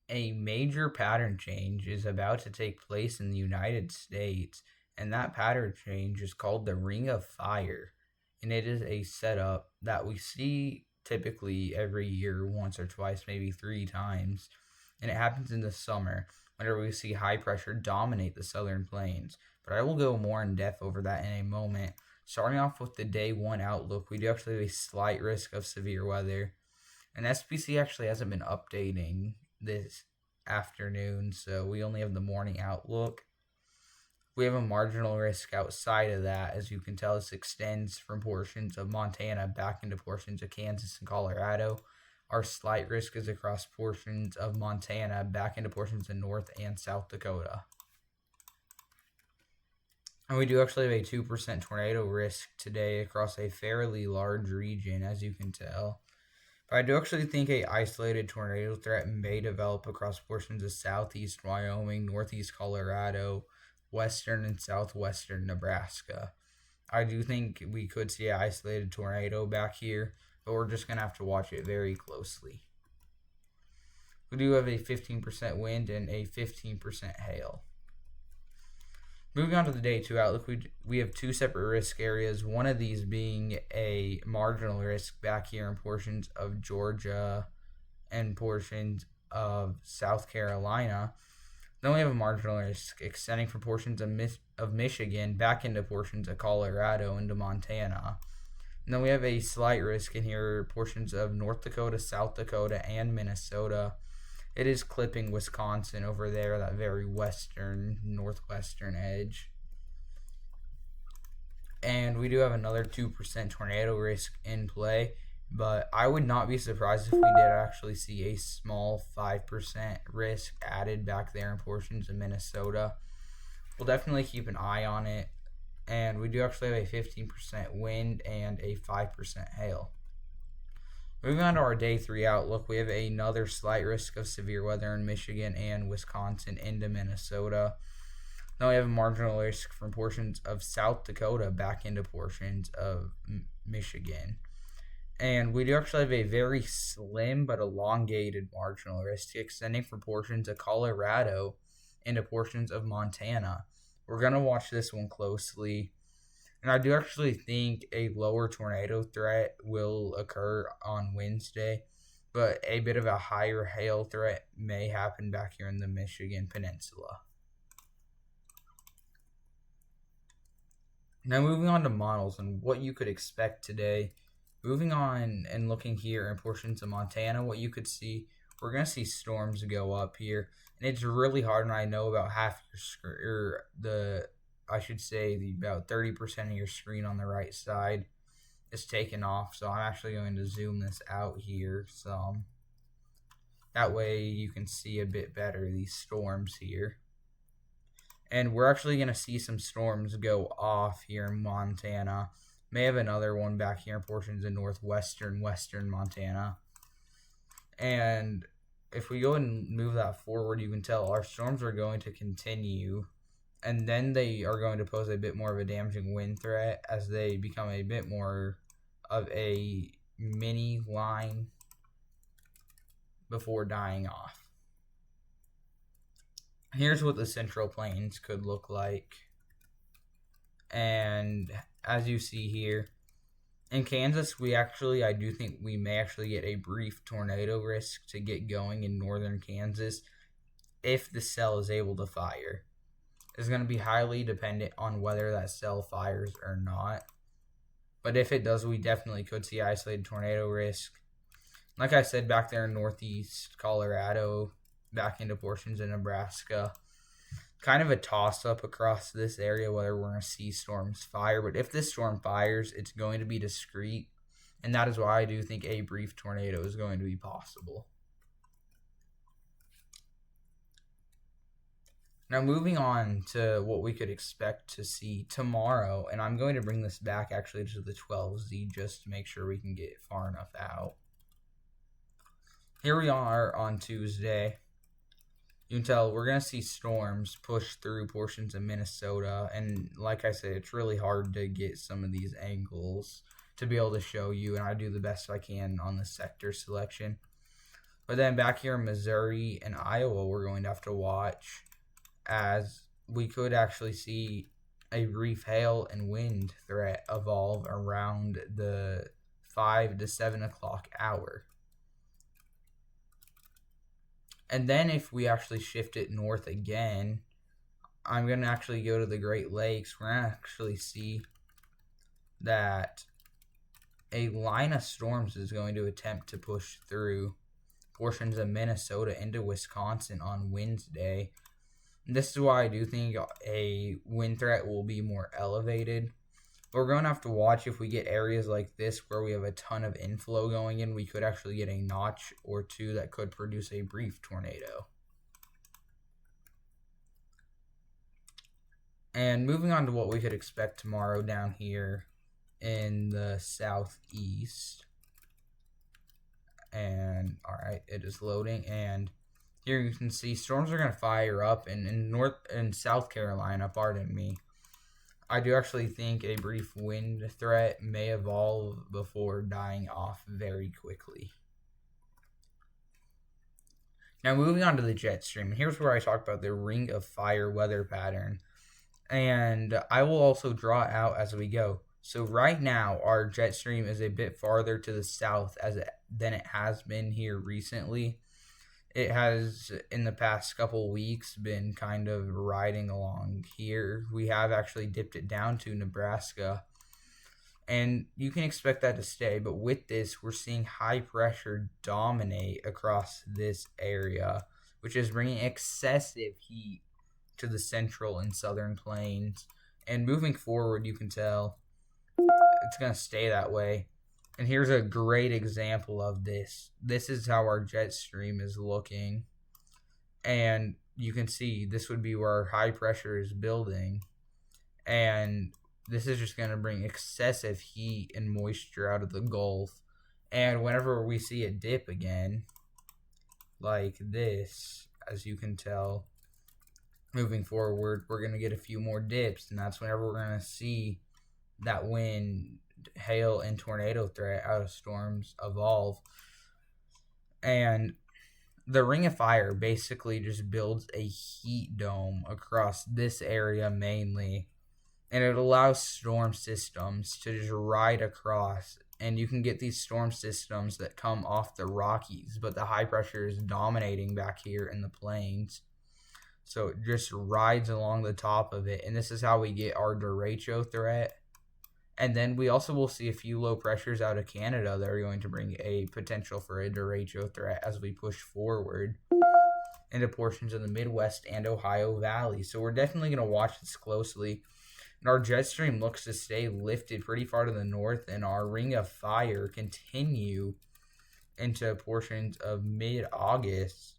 A major pattern change is about to take place in the United States, and that pattern change is called the Ring of Fire. And it is a setup that we see typically every year, once or twice, maybe three times. And it happens in the summer, whenever we see high pressure dominate the southern plains. But I will go more in depth over that in a moment. Starting off with the day one outlook, we do actually have a slight risk of severe weather. And SPC actually hasn't been updating this afternoon, so we only have the morning outlook. We have a marginal risk outside of that. As you can tell, this extends from portions of Montana back into portions of Kansas and Colorado. Our slight risk is across portions of Montana back into portions of North and South Dakota. And we do actually have a 2% tornado risk today across a fairly large region, as you can tell. But I do actually think a isolated tornado threat may develop across portions of southeast Wyoming, northeast Colorado, western and southwestern Nebraska. I do think we could see an isolated tornado back here, but we're just going to have to watch it very closely. We do have a 15% wind and a 15% hail. Moving on to the day two outlook, we have two separate risk areas. One of these being a marginal risk back here in portions of Georgia and portions of South Carolina. Then we have a marginal risk extending from portions of Michigan back into portions of Colorado into Montana. And then we have a slight risk in here, portions of North Dakota, South Dakota, and Minnesota. It is clipping Wisconsin over there, that very western, northwestern edge. And we do have another 2% tornado risk in play, but I would not be surprised if we did actually see a small 5% risk added back there in portions of Minnesota. We'll definitely keep an eye on it. And we do actually have a 15% wind and a 5% hail. Moving on to our day three outlook, we have another slight risk of severe weather in Michigan and Wisconsin into Minnesota. Then we have a marginal risk from portions of South Dakota back into portions of Michigan. And we do actually have a very slim but elongated marginal risk extending from portions of Colorado into portions of Montana. We're going to watch this one closely. And I do actually think a lower tornado threat will occur on Wednesday, but a bit of a higher hail threat may happen back here in the Michigan Peninsula. Now moving on to models and what you could expect today. Moving on and looking here in portions of Montana, what you could see, we're going to see storms go up here. And it's really hard, and I know about half your screen, about 30% of your screen on the right side is taken off. So I'm actually going to zoom this out here some. That way you can see a bit better these storms here. And we're actually going to see some storms go off here in Montana. May have another one back here in portions of western Montana. And if we go and move that forward, you can tell our storms are going to continue. And then they are going to pose a bit more of a damaging wind threat as they become a bit more of a mini line before dying off. Here's what the Central Plains could look like. And as you see here, in Kansas, I do think we may actually get a brief tornado risk to get going in northern Kansas if the cell is able to fire. It's going to be highly dependent on whether that cell fires or not. But if it does, we definitely could see isolated tornado risk. Like I said, back there in northeast Colorado, back into portions of Nebraska. Kind of a toss-up across this area whether we're going to see storms fire. But if this storm fires, it's going to be discreet. And that is why I do think a brief tornado is going to be possible. Now moving on to what we could expect to see tomorrow. And I'm going to bring this back actually to the 12Z just to make sure we can get far enough out. Here we are on Tuesday. You can tell we're going to see storms push through portions of Minnesota. And like I said, it's really hard to get some of these angles to be able to show you. And I do the best I can on the sector selection. But then back here in Missouri and Iowa, we're going to have to watch, as we could actually see a brief hail and wind threat evolve around the 5 to 7 o'clock hour. And then if we actually shift it north again, I'm going to actually go to the Great Lakes. We're going to actually see that a line of storms is going to attempt to push through portions of Minnesota into Wisconsin on Wednesday. And this is why I do think a wind threat will be more elevated. But we're going to have to watch if we get areas like this where we have a ton of inflow going in. We could actually get a notch or two that could produce a brief tornado. And moving on to what we could expect tomorrow down here in the southeast. And alright, it is loading. And here you can see storms are going to fire up in North and South Carolina, pardon me. I do actually think a brief wind threat may evolve before dying off very quickly. Now moving on to the jet stream. Here's where I talk about the ring of fire weather pattern. And I will also draw it out as we go. So right now, our jet stream is a bit farther to the south than it has been here recently. It has, in the past couple weeks, been kind of riding along here. We have actually dipped it down to Nebraska. And you can expect that to stay. But with this, we're seeing high pressure dominate across this area, which is bringing excessive heat to the central and southern plains. And moving forward, you can tell it's going to stay that way. And here's a great example of this. This is how our jet stream is looking. And you can see this would be where our high pressure is building. And this is just going to bring excessive heat and moisture out of the Gulf. And whenever we see it dip again, like this, as you can tell, moving forward, we're going to get a few more dips. And that's whenever we're going to see that wind, hail, and tornado threat out of storms evolve. And the ring of fire basically just builds a heat dome across this area mainly, and it allows storm systems to just ride across. And you can get these storm systems that come off the Rockies, but the high pressure is dominating back here in the plains, so it just rides along the top of it. And this is how we get our derecho threat. And then we also will see a few low pressures out of Canada that are going to bring a potential for a derecho threat as we push forward into portions of the Midwest and Ohio Valley. So we're definitely going to watch this closely. And our jet stream looks to stay lifted pretty far to the north, and our ring of fire continue into portions of mid-August.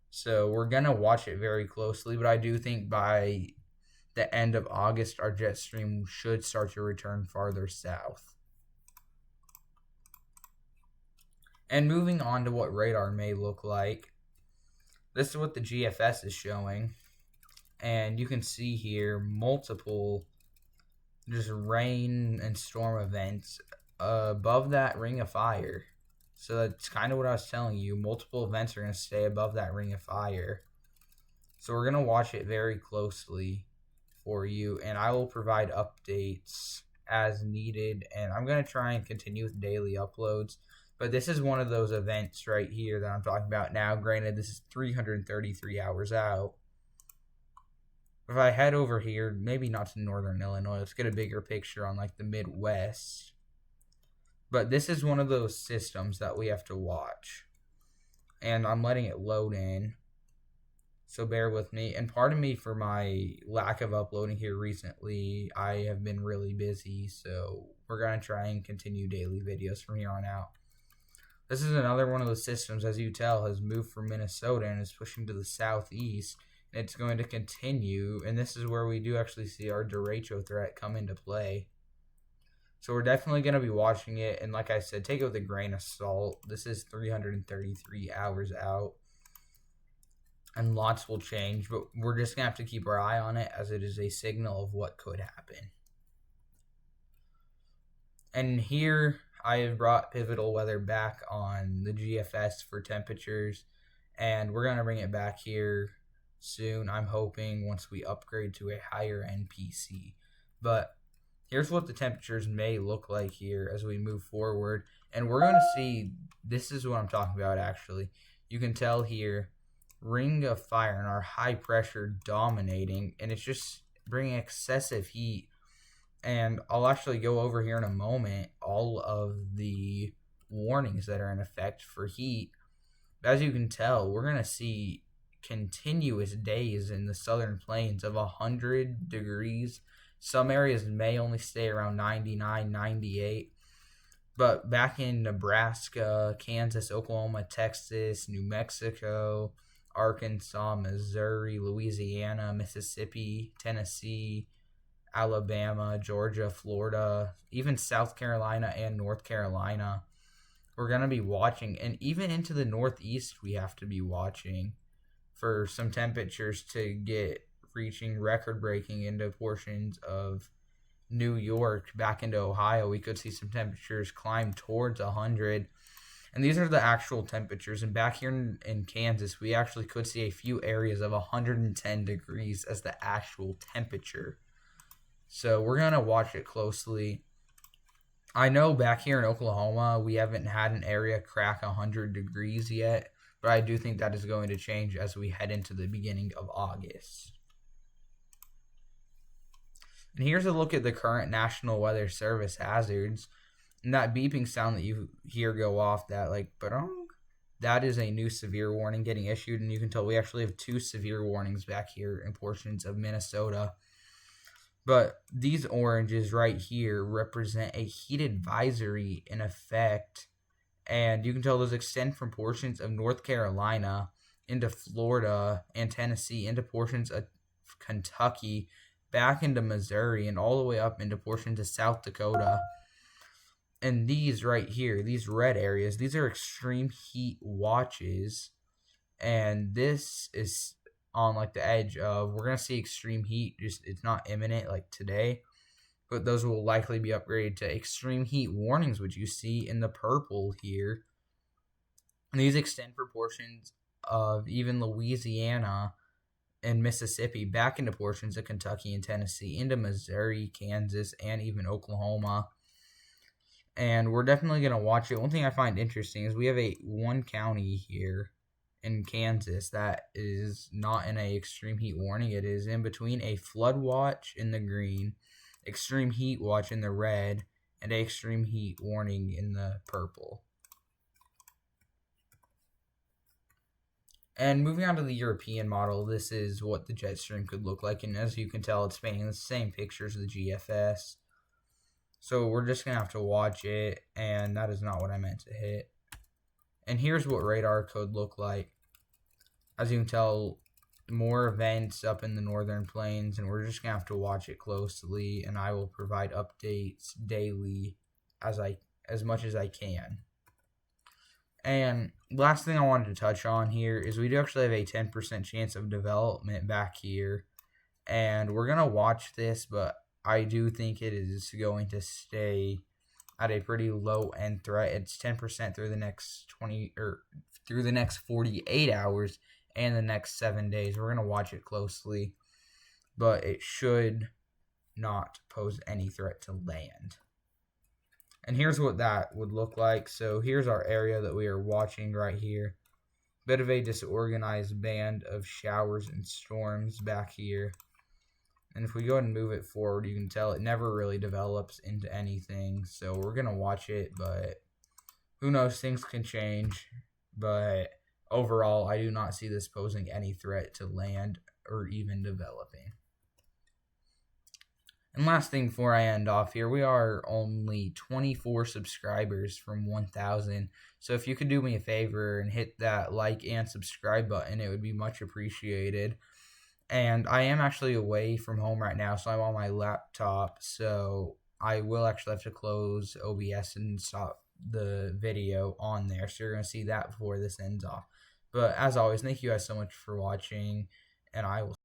So we're going to watch it very closely, but I do think by the end of August, our jet stream should start to return farther south. And moving on to what radar may look like, this is what the GFS is showing. And you can see here multiple just rain and storm events above that ring of fire. So that's kind of what I was telling you. Multiple events are going to stay above that ring of fire. So we're going to watch it very closely for you, and I will provide updates as needed. And I'm going to try and continue with daily uploads. But this is one of those events right here that I'm talking about now. Granted, this is 333 hours out. If I head over here, maybe not to northern Illinois, let's get a bigger picture on like the Midwest. But this is one of those systems that we have to watch. And I'm letting it load in, so bear with me. And pardon me for my lack of uploading here recently. I have been really busy, so we're going to try and continue daily videos from here on out. This is another one of the systems, as you tell, has moved from Minnesota and is pushing to the southeast. And it's going to continue, and this is where we do actually see our derecho threat come into play. So we're definitely going to be watching it, and like I said, take it with a grain of salt. This is 333 hours out, and lots will change, but we're just going to have to keep our eye on it as it is a signal of what could happen. And here I have brought pivotal weather back on the GFS for temperatures, and we're going to bring it back here soon. I'm hoping once we upgrade to a higher end PC. But here's what the temperatures may look like here as we move forward. And we're going to see, this is what I'm talking about actually. You can tell here, ring of fire and our high pressure dominating, and it's just bringing excessive heat. And I'll actually go over here in a moment all of the warnings that are in effect for heat. But as you can tell, we're going to see continuous days in the southern plains of 100 degrees. Some areas may only stay around 99, 98. But back in Nebraska, Kansas, Oklahoma, Texas, New Mexico, Arkansas, Missouri, Louisiana, Mississippi, Tennessee, Alabama, Georgia, Florida, even South Carolina and North Carolina, we're going to be watching. And even into the Northeast, we have to be watching for some temperatures to get reaching record-breaking into portions of New York, back into Ohio. We could see some temperatures climb towards 100. And these are the actual temperatures. And back here in Kansas, we actually could see a few areas of 110 degrees as the actual temperature. So we're going to watch it closely. I know back here in Oklahoma, we haven't had an area crack 100 degrees yet, but I do think that is going to change as we head into the beginning of August. And here's a look at the current National Weather Service hazards. And that beeping sound that you hear go off, that like, that is a new severe warning getting issued. And you can tell we actually have 2 severe warnings back here in portions of Minnesota. But these oranges right here represent a heat advisory in effect. And you can tell those extend from portions of North Carolina into Florida and Tennessee, into portions of Kentucky, back into Missouri, and all the way up into portions of South Dakota. And these right here, these red areas, these are extreme heat watches. And this is on like the edge of, we're going to see extreme heat, just it's not imminent like today, but those will likely be upgraded to extreme heat warnings, which you see in the purple here. And these extend for portions of even Louisiana and Mississippi, back into portions of Kentucky and Tennessee, into Missouri, Kansas, and even Oklahoma. And we're definitely going to watch it. One thing I find interesting is we have one county here in Kansas that is not in a extreme heat warning. It is in between a flood watch in the green, extreme heat watch in the red, and a extreme heat warning in the purple. And moving on to the European model, this is what the jet stream could look like. And as you can tell, it's painting the same pictures of the GFS. So we're just going to have to watch it, and that is not what I meant to hit. And here's what radar could look like. As you can tell, more events up in the northern plains, and we're just going to have to watch it closely, and I will provide updates daily as much as I can. And last thing I wanted to touch on here is we do actually have a 10% chance of development back here. And we're going to watch this, but I do think it is going to stay at a pretty low end threat. It's 10% through the next 48 hours and the next 7 days. We're going to watch it closely, but it should not pose any threat to land. And here's what that would look like. So here's our area that we are watching right here. Bit of a disorganized band of showers and storms back here. And if we go ahead and move it forward, you can tell it never really develops into anything. So we're going to watch it, but who knows, things can change. But overall, I do not see this posing any threat to land or even developing. And last thing before I end off here, we are only 24 subscribers from 1,000. So if you could do me a favor and hit that like and subscribe button, it would be much appreciated. And I am actually away from home right now, so I'm on my laptop. So I will actually have to close OBS and stop the video on there. So you're going to see that before this ends off. But as always, thank you guys so much for watching, and I will